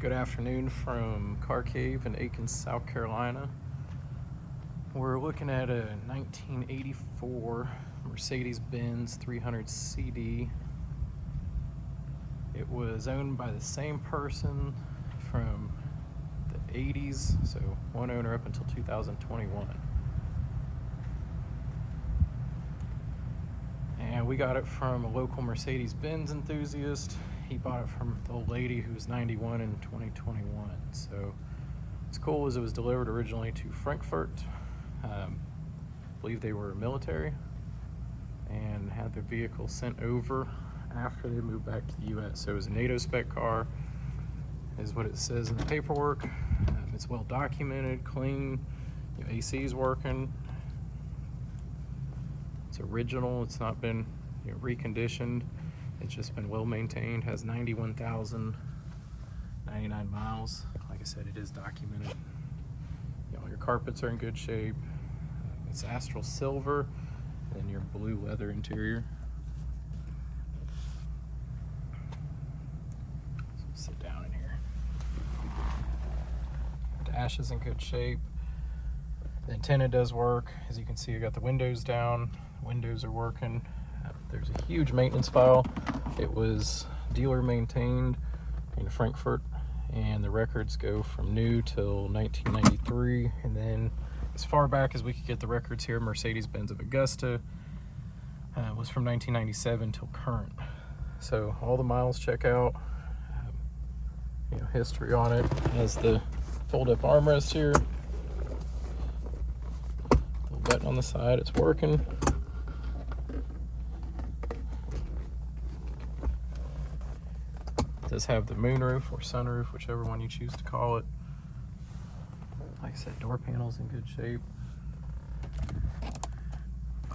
Good afternoon from Car Cave in Aiken, South Carolina. We're looking at a 1984 Mercedes Benz 300 CD. It was owned by the same person from the 80s, so one owner up until 2021. And we got it from a local Mercedes Benz enthusiast. He bought it from the old lady who was 91 in 2021. So what's cool is it was delivered originally to Frankfurt. I believe they were military and had their vehicle sent over after they moved back to the US. So it was a NATO spec car, is what it says in the paperwork. It's well documented, clean, AC is working. It's original, it's not been reconditioned. It's just been well maintained, has 91,099 miles. Like I said, it is documented. Your carpets are in good shape. It's Astral Silver and your blue leather interior. So sit down in here. Dash is in good shape. The antenna does work. As you can see, you got the windows down. Windows are working. There's a huge maintenance file. It was dealer maintained in Frankfurt, and the records go from new till 1993, and then as far back as we could get the records here, Mercedes Benz of Augusta was from 1997 till current. So all the miles check out. History on it. Has the fold-up armrest here. Little button on the side. It's working. It does have the moonroof or sunroof, whichever one you choose to call it. Like I said, door panels in good shape.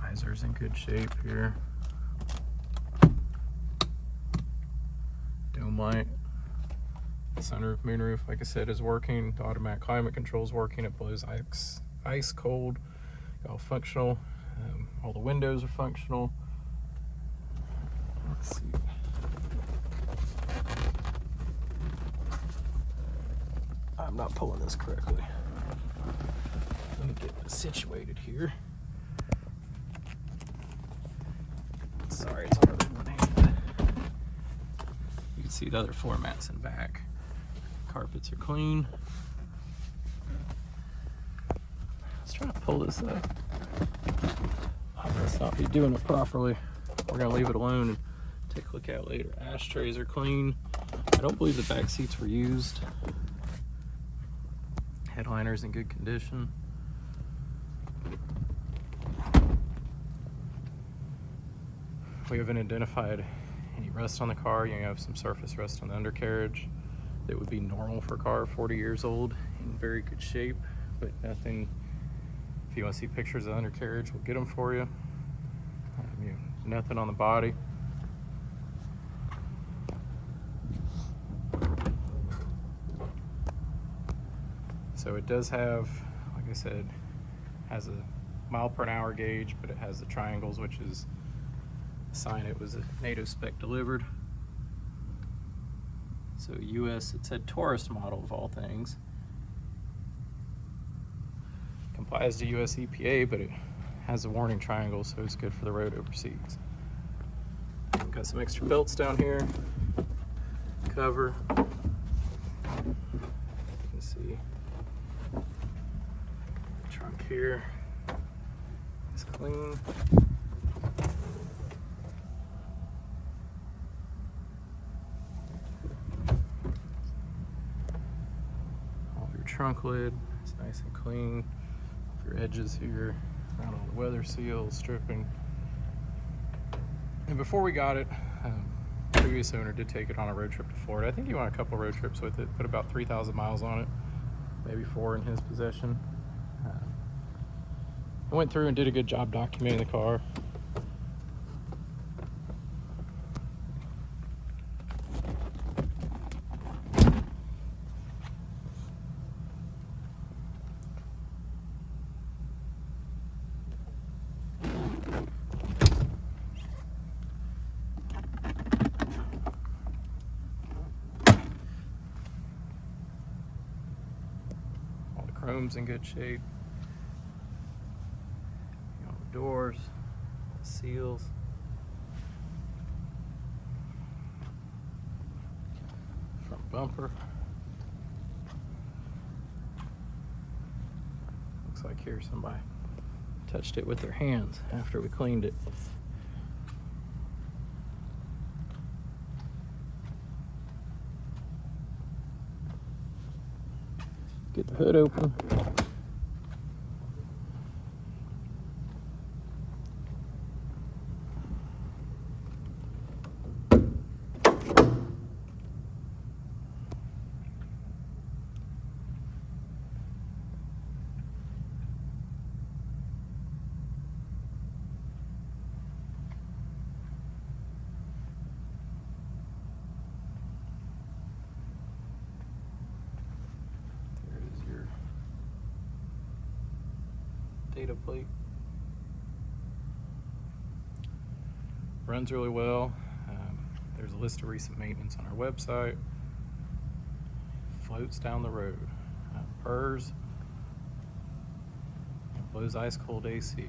Visor's in good shape here. Dome light. Sunroof, moonroof, like I said, is working. The automatic climate control is working. It blows ice cold. All functional. All the windows are functional. Let's see. I'm not pulling this correctly. Let me get it situated here. Sorry, it's hard with one hand. You can see the other floor mats in back. Carpets are clean. Let's try to pull this up. I must not be doing it properly. We're gonna leave it alone and take a look at it later. Ashtrays are clean. I don't believe the back seats were used. Headliner's in good condition. We haven't identified any rust on the car. You have some surface rust on the undercarriage that would be normal for a car 40 years old, in very good shape, but nothing. If you want to see pictures of the undercarriage, we'll get them for you. Nothing on the body. So it does have, like I said, has a mile-per-hour gauge, but it has the triangles, which is a sign it was a NATO spec delivered. So US, it said tourist model of all things. Complies to US EPA, but it has a warning triangle, so it's good for the road overseas. Got some extra belts down here. Cover. You can see. Trunk here is clean. All your trunk lid is nice and clean. Your edges here, around all the weather seals, stripping. And before we got it, previous owner did take it on a road trip to Florida. I think he went a couple road trips with it, put about 3,000 miles on it, maybe 4 in his possession. I went through and did a good job documenting the car. chrome's in good shape. All the doors, the seals. Front bumper. Looks like here somebody touched it with their hands after we cleaned it. Get the hood open. Data plate. Runs really well. There's a list of recent maintenance on our website. Floats down the road. Purrs. And blows ice cold AC.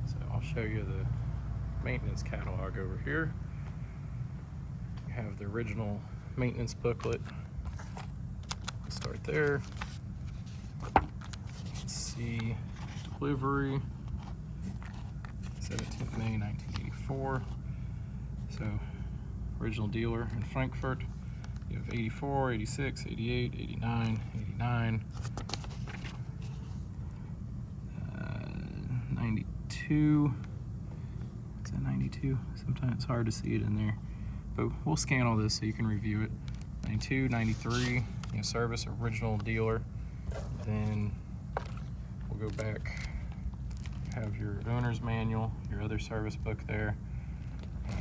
So I'll show you the maintenance catalog over here. You have the original maintenance booklet. We'll start there. See, delivery 17th May 1984. So original dealer in Frankfurt. You have 84, 86, 88, 89, 89, 92. Is that 92? Sometimes it's hard to see it in there, but we'll scan all this so you can review it. 92, 93, service original dealer. Then we'll go back, have your owner's manual, your other service book there,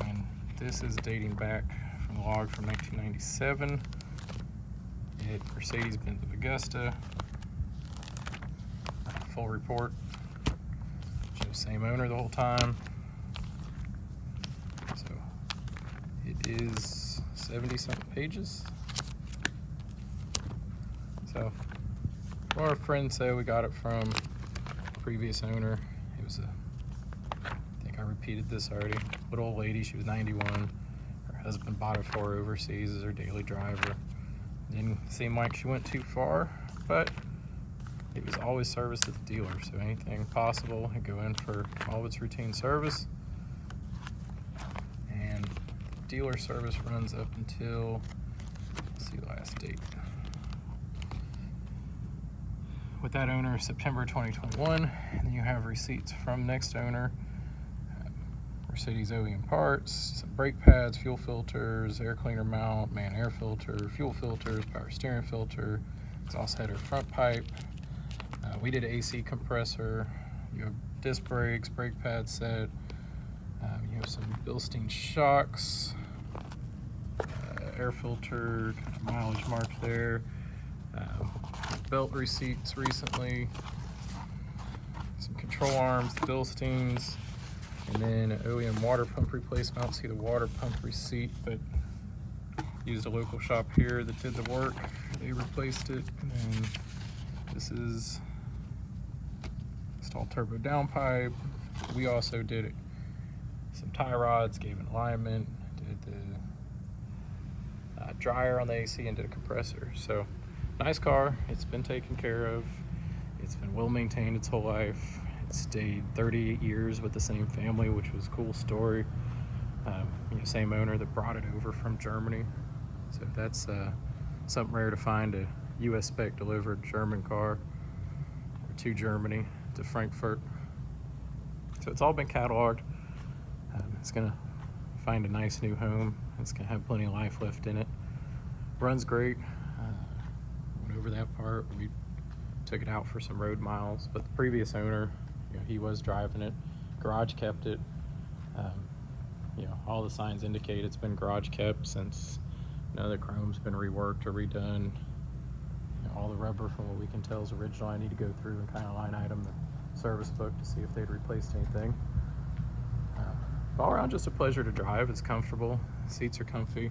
and this is dating back from the log from 1997 at Mercedes Benz of Augusta. Full report, shows same owner the whole time. So it is 70-something pages. So our friends say we got it from previous owner. It was I think I repeated this already, but old lady, she was 91. Her husband bought it for her overseas as her daily driver. Didn't seem like she went too far, but it was always serviced at the dealer, so anything possible, it'd go in for all of its routine service. And dealer service runs up until, let's see, last date. With that owner, September 2021, and then you have receipts from next owner, Mercedes OEM parts, some brake pads, fuel filters, air cleaner mount, man air filter, fuel filters, power steering filter, exhaust header front pipe. We did AC compressor, you have disc brakes, brake pad set, you have some Bilstein shocks, air filter, kind of mileage marked there. Belt receipts recently, some control arms, Bilsteins, and then an OEM water pump replacement. I don't see the water pump receipt, but used a local shop here that did the work. They replaced it. And this is installed turbo downpipe. We also did it. Some tie rods, gave an alignment, did the dryer on the AC, and did a compressor. So nice car. It's been taken care of. It's been well maintained its whole life. It stayed 38 years with the same family, which was a cool story. Same owner that brought it over from Germany. So that's something rare to find, a US spec delivered German car to Germany, to Frankfurt. So it's all been cataloged. It's gonna find a nice new home. It's gonna have plenty of life left in it. Runs great. Went over that part. We took it out for some road miles, but the previous owner, he was driving it. Garage kept it. All the signs indicate it's been garage kept since the chrome's been reworked or redone. All the rubber, from what we can tell, is original. I need to go through and kind of line item the service book to see if they'd replaced anything. All around, just a pleasure to drive. It's comfortable. Seats are comfy.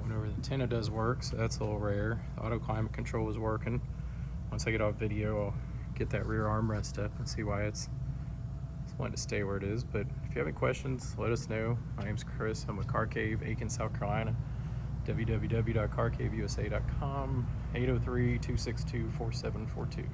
Went over the antenna does work, so that's a little rare. The auto climate control is working. Once I get off video, I'll get that rear armrest up and see why it's wanting to stay where it is. But if you have any questions, let us know. My name's Chris. I'm with Car Cave, Aiken, South Carolina. www.carcaveusa.com, 803-262-4742.